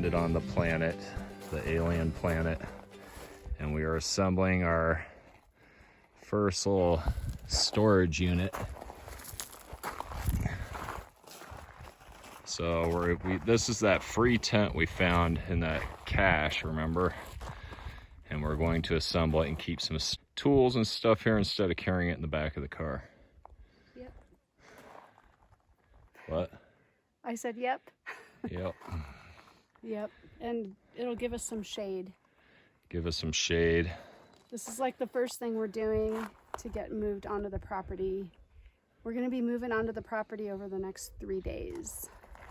landed on the planet, the alien planet, and we are assembling our first little storage unit. So this is that free tent we found in that cache, remember? And we're going to assemble it and keep some tools and stuff here instead of carrying it in the back of the car. Yep. What? I said yep. Yep. Yep. And it'll give us some shade. Give us some shade. This is like the first thing we're doing to get moved onto the property. We're going to be moving onto the property over the next 3 days.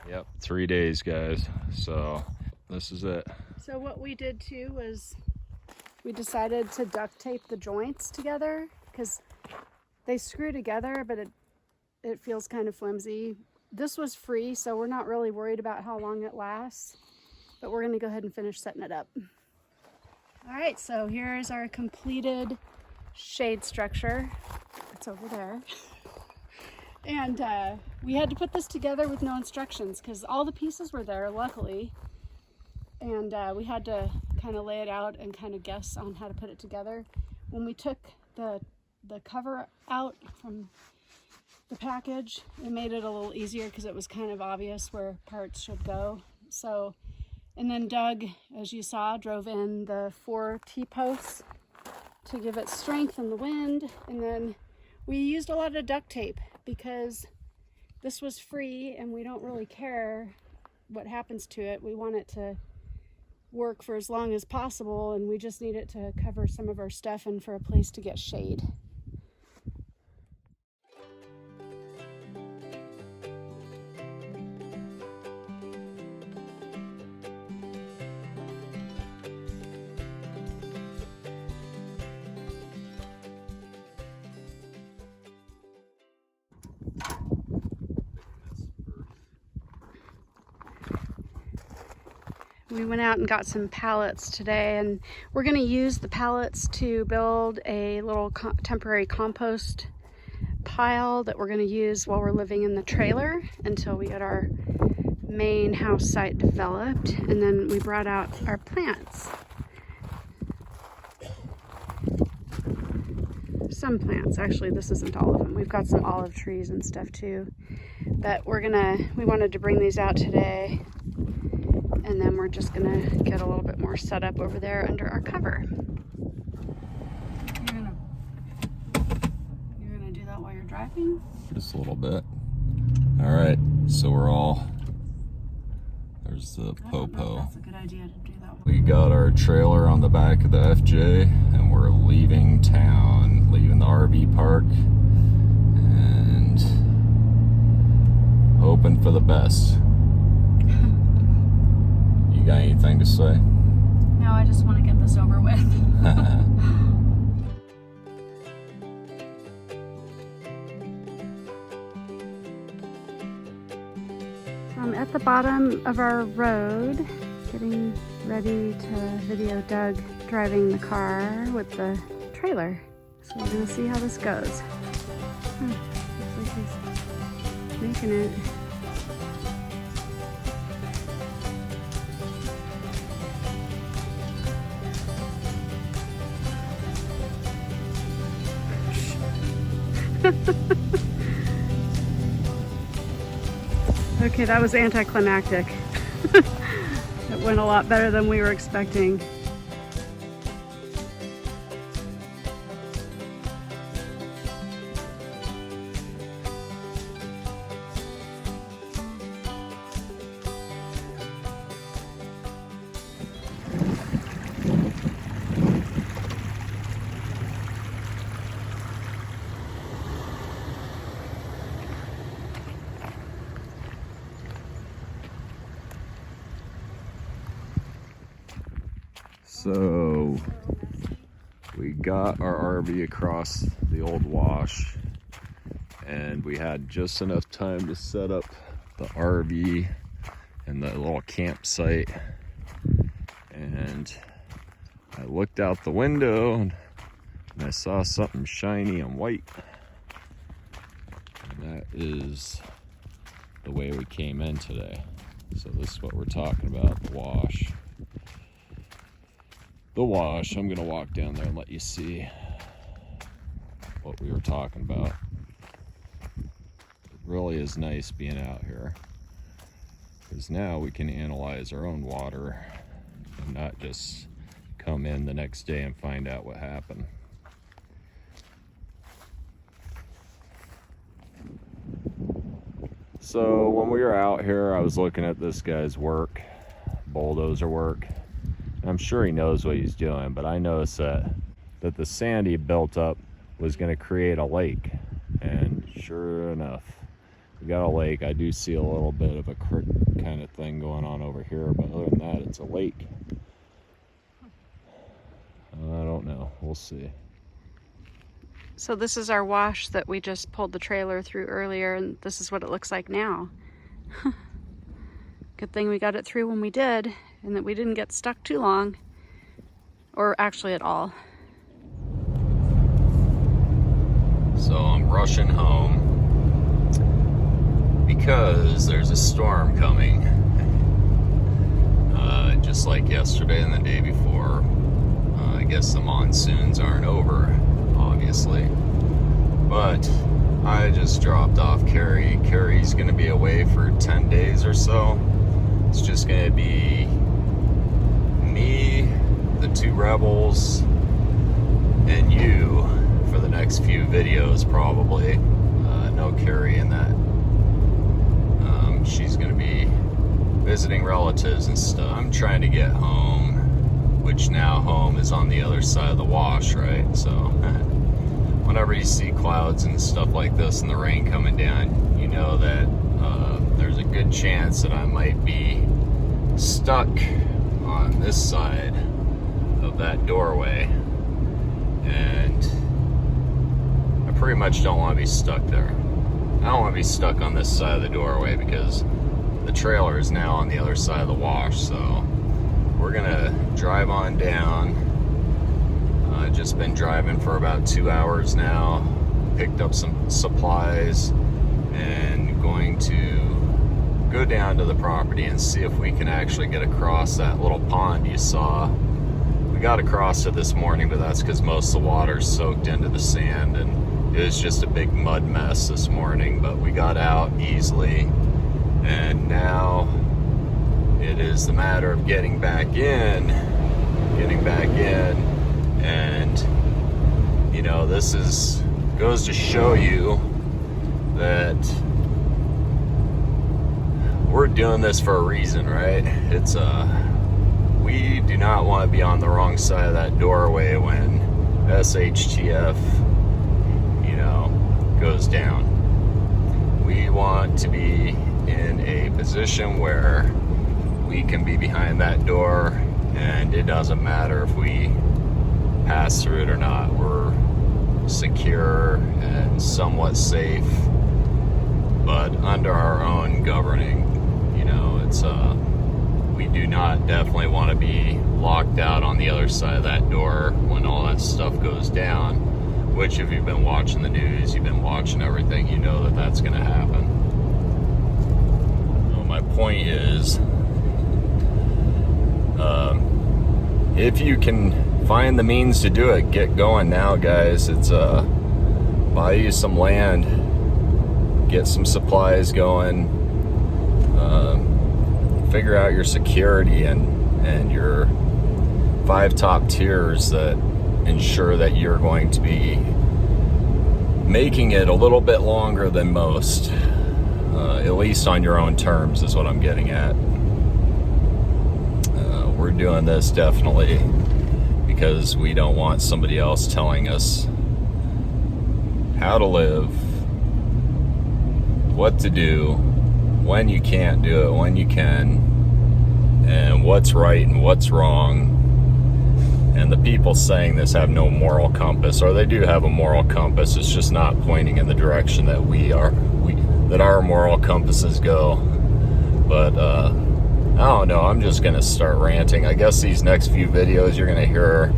Yep, 3 days, guys. So this is it. So what we did too was we decided to duct tape the joints together because they screw together, but it feels kind of flimsy. This was free, so we're not really worried about how long it lasts, but we're going to go ahead and finish setting it up. All right, so here's our completed shade structure. It's over there. And we had to put this together with no instructions because all the pieces were there, luckily. And we had to kind of lay it out and kind of guess on how to put it together. When we took the cover out from the package, it made it a little easier because it was kind of obvious where parts should go. So, and then Doug, as you saw, drove in the 4 T-posts to give it strength in the wind. And then we used a lot of duct tape because this was free and we don't really care what happens to it. We want it to work for as long as possible, and we just need it to cover some of our stuff and for a place to get shade. We went out and got some pallets today, and we're going to use the pallets to build a little temporary compost pile that we're going to use while we're living in the trailer until we get our main house site developed. And then we brought out our plants. Some plants, actually, this isn't all of them. We've got some olive trees and stuff too. But we wanted to bring these out today. And then we're just gonna get a little bit more set up over there under our cover. You're gonna do that while you're driving? Just a little bit. All right, so there's the popo. That's a good idea to do that. We got our trailer on the back of the FJ and we're leaving town, leaving the RV park and hoping for the best. You got anything to say? No, I just want to get this over with. So I'm at the bottom of our road, getting ready to video Doug driving the car with the trailer. So we're going to see how this goes. Looks like he's making it. Okay, that was anticlimactic. It went a lot better than we were expecting. So we got our RV across the old wash and we had just enough time to set up the RV and the little campsite, and I looked out the window and I saw something shiny and white, and that is the way we came in today. So this is what we're talking about, the wash. The wash. I'm gonna walk down there and let you see what we were talking about. It really is nice being out here, because now we can analyze our own water and not just come in the next day and find out what happened. So when we were out here, I was looking at this guy's work, bulldozer work. I'm sure he knows what he's doing, but I noticed that the sand he built up was going to create a lake. And sure enough, we got a lake. I do see a little bit of a creek kind of thing going on over here, but other than that, it's a lake. I don't know. We'll see. So this is our wash that we just pulled the trailer through earlier, and this is what it looks like now. Good thing we got it through when we did, and that we didn't get stuck too long, or actually at all. So I'm rushing home because there's a storm coming. Just like yesterday and the day before. I guess the monsoons aren't over, obviously. But I just dropped off Keri. Keri's gonna be away for 10 days or so. It's just gonna be me, the two rebels, and you for the next few videos, probably. No Keri in that. She's gonna be visiting relatives and stuff. I'm trying to get home, which now home is on the other side of the wash, right? So whenever you see clouds and stuff like this and the rain coming down, you know that there's a good chance that I might be stuck on this side of that doorway, and I pretty much don't want to be stuck there. I don't want to be stuck on this side of the doorway because the trailer is now on the other side of the wash. So we're gonna drive on down. Just been driving for about 2 hours now. Picked up some supplies and going to go down to the property and see if we can actually get across that little pond you saw. We got across it this morning, but that's because most of the water's soaked into the sand, and it was just a big mud mess this morning. But we got out easily, and now it is the matter of getting back in, and you know, this goes to show you that we're doing this for a reason, right? It's we do not want to be on the wrong side of that doorway when SHTF, you know, goes down. We want to be in a position where we can be behind that door, and it doesn't matter if we pass through it or not. We're secure and somewhat safe, but under our own governing. You know, it's we do not definitely want to be locked out on the other side of that door when all that stuff goes down, which if you've been watching the news, you've been watching everything, you know that that's going to happen. So my point is, if you can find the means to do it, get going now, guys. It's buy you some land, get some supplies going, figure out your security and your 5 top tiers that ensure that you're going to be making it a little bit longer than most, at least on your own terms is what I'm getting at. We're doing this definitely because we don't want somebody else telling us how to live, what to do, when you can't do it, when you can, and what's right and what's wrong. And the people saying this have no moral compass, or they do have a moral compass, it's just not pointing in the direction that that our moral compasses go. But I don't know, I'm just gonna start ranting. I guess these next few videos you're gonna hear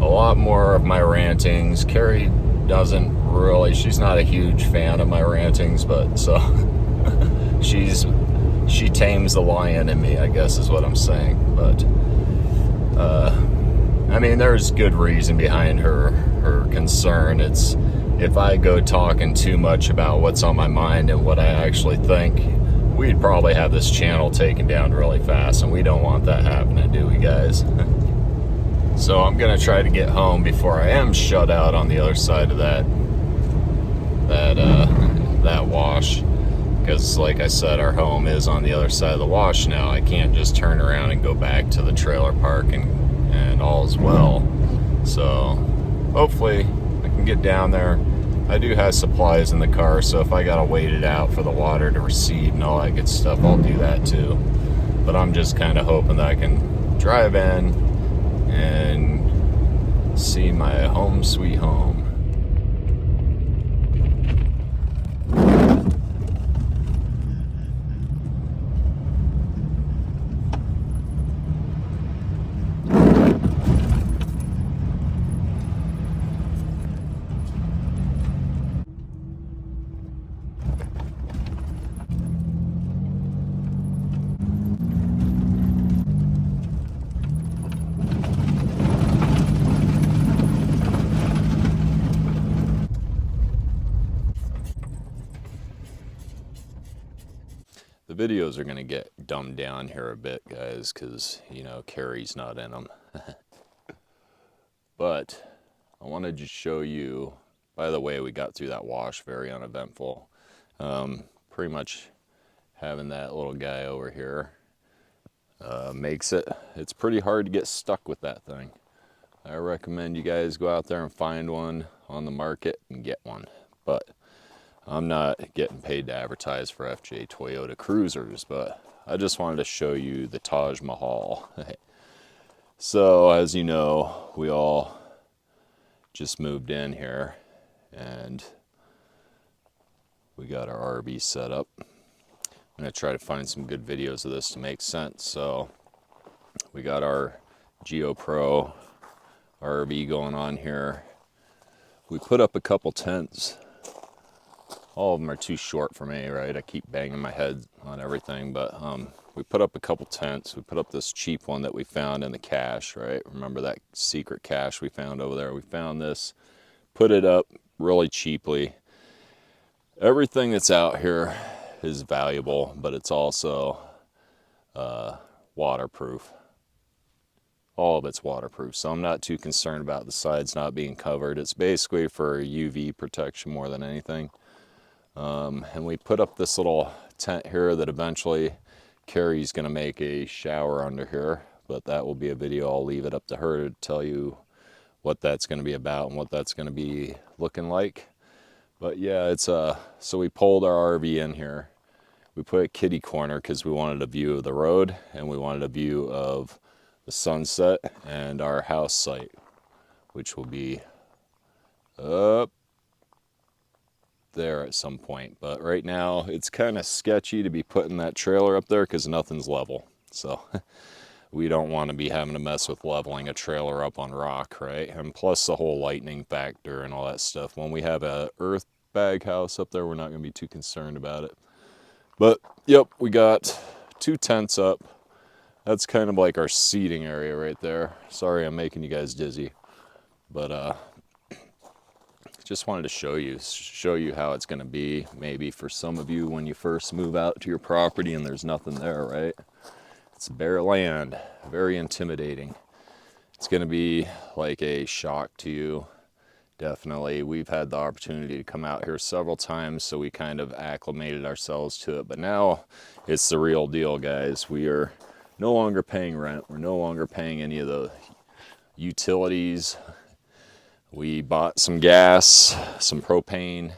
a lot more of my rantings. Keri doesn't really, she's not a huge fan of my rantings, but so she's she tames the lion in me, I guess is what I'm saying. But I mean, there's good reason behind her concern. It's if I go talking too much about what's on my mind and what I actually think, we'd probably have this channel taken down really fast, and we don't want that happening, do we, guys? So I'm gonna try to get home before I am shut out on the other side of that wash, because like I said, our home is on the other side of the wash now. I can't just turn around and go back to the trailer park and all is well. So hopefully I can get down there. I do have supplies in the car, so if I gotta wait it out for the water to recede and all that good stuff, I'll do that too. But I'm just kind of hoping that I can drive in and see my home sweet home. The videos are going to get dumbed down here a bit, guys, because, you know, Keri's not in them. But I wanted to show you, by the way, we got through that wash very uneventful. Pretty much having that little guy over here makes it's pretty hard to get stuck with that thing. I recommend you guys go out there and find one on the market and get one. But I'm not getting paid to advertise for FJ Toyota Cruisers, but I just wanted to show you the Taj Mahal. So, as you know, we all just moved in here, and we got our RV set up. I'm going to try to find some good videos of this to make sense. So, we got our GeoPro RV going on here. We put up a couple tents. All of them are too short for me, right? I keep banging my head on everything, but we put up a couple tents. We put up this cheap one that we found in the cache, right? Remember that secret cache we found over there? We found this, put it up really cheaply. Everything that's out here is valuable, but it's also waterproof. All of it's waterproof, so I'm not too concerned about the sides not being covered. It's basically for UV protection more than anything. And we put up this little tent here that eventually Keri's going to make a shower under here, but that will be a video. I'll leave it up to her to tell you what that's going to be about and what that's going to be looking like. But yeah, it's so we pulled our RV in here. We put a kitty corner because we wanted a view of the road and we wanted a view of the sunset and our house site, which will be up there at some point. But right now it's kind of sketchy to be putting that trailer up there because nothing's level. So we don't want to be having to mess with leveling a trailer up on rock, right? And plus the whole lightning factor and all that stuff. When we have a earth bag house up there, we're not going to be too concerned about it. But yep, we got 2 tents up. That's kind of like our seating area right there. Sorry I'm making you guys dizzy, but just wanted to show you how it's going to be, maybe for some of you when you first move out to your property and there's nothing there, right? It's bare land, very intimidating. It's going to be like a shock to you. Definitely. We've had the opportunity to come out here several times, so we kind of acclimated ourselves to it. But now it's the real deal, guys. We are no longer paying rent. We're no longer paying any of the utilities. We bought some gas, some propane,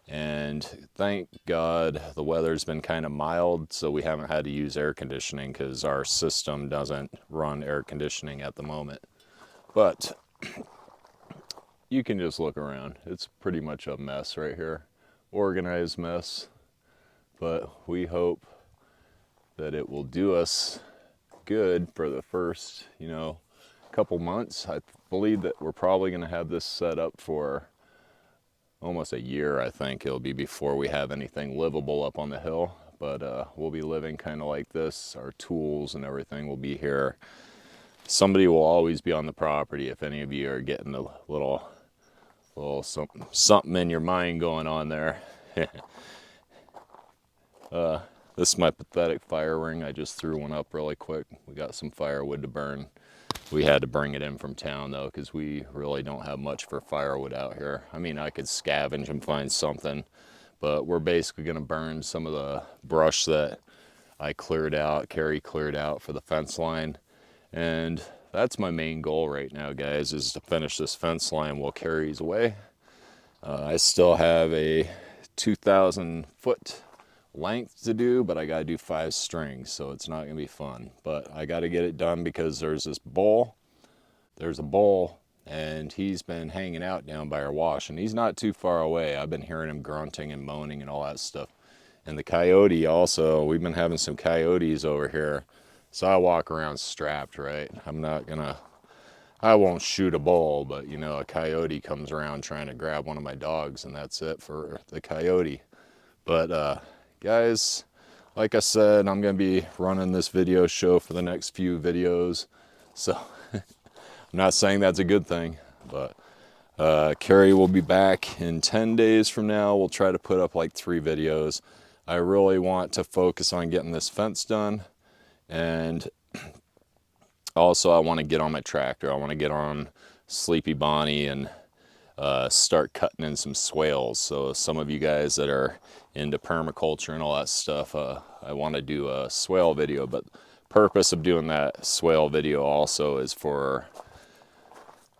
and thank God the weather's been kind of mild, so we haven't had to use air conditioning because our system doesn't run air conditioning at the moment. But you can just look around. It's pretty much a mess right here. Organized mess. But we hope that it will do us good for the first, couple months. I believe that we're probably going to have this set up for almost a year. I think it'll be before we have anything livable up on the hill. but we'll be living kind of like this. Our tools and everything will be here. Somebody will always be on the property if any of you are getting a little something in your mind going on there. This is my pathetic fire ring. I just threw one up really quick. We got some firewood to burn. We had to bring it in from town though, because we really don't have much for firewood out here. I mean, I could scavenge and find something, but we're basically gonna burn some of the brush that I cleared out, Keri cleared out for the fence line. And that's my main goal right now, guys, is to finish this fence line while Keri's away. I still have a 2,000 foot length to do, but I gotta do 5 strings, so it's not gonna be fun. But I gotta get it done because there's a bull, and he's been hanging out down by our wash, and he's not too far away. I've been hearing him grunting and moaning and all that stuff. And the coyote also, we've been having some coyotes over here, so I walk around strapped, right? I won't shoot a bull, but you know, a coyote comes around trying to grab one of my dogs, and that's it for the coyote. But guys, like I said, I'm gonna be running this video show for the next few videos, so I'm not saying that's a good thing, but Keri will be back in 10 days from now. We'll try to put up like 3 videos. I really want to focus on getting this fence done, and also I want to get on my tractor. I want to get on Sleepy Bonnie and start cutting in some swales. So some of you guys that are into permaculture and all that stuff, I want to do a swale video, but purpose of doing that swale video also is for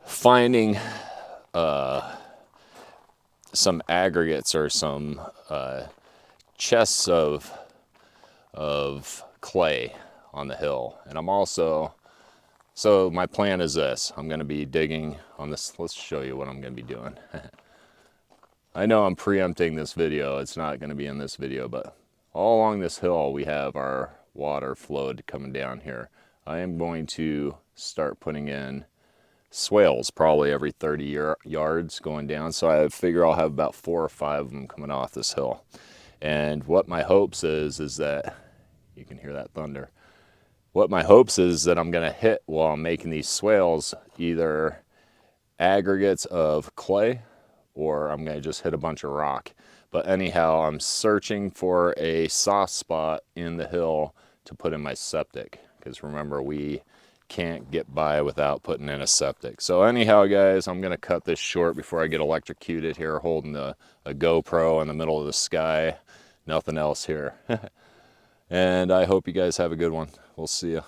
finding some aggregates or some chests of clay on the hill. And I'm also, so my plan is this, I'm going to be digging on this. Let's show you what I'm going to be doing. I know I'm preempting this video, it's not going to be in this video, but all along this hill we have our water flowed coming down here. I am going to start putting in swales probably every 30 yards going down, so I figure I'll have about 4 or 5 of them coming off this hill. And what my hopes is that, you can hear that thunder, what my hopes is that I'm going to hit while I'm making these swales either aggregates of clay, or I'm going to just hit a bunch of rock. But anyhow, I'm searching for a soft spot in the hill to put in my septic, because remember, we can't get by without putting in a septic. So anyhow, guys, I'm going to cut this short before I get electrocuted here holding a GoPro in the middle of the sky. Nothing else here. And I hope you guys have a good one. We'll see you.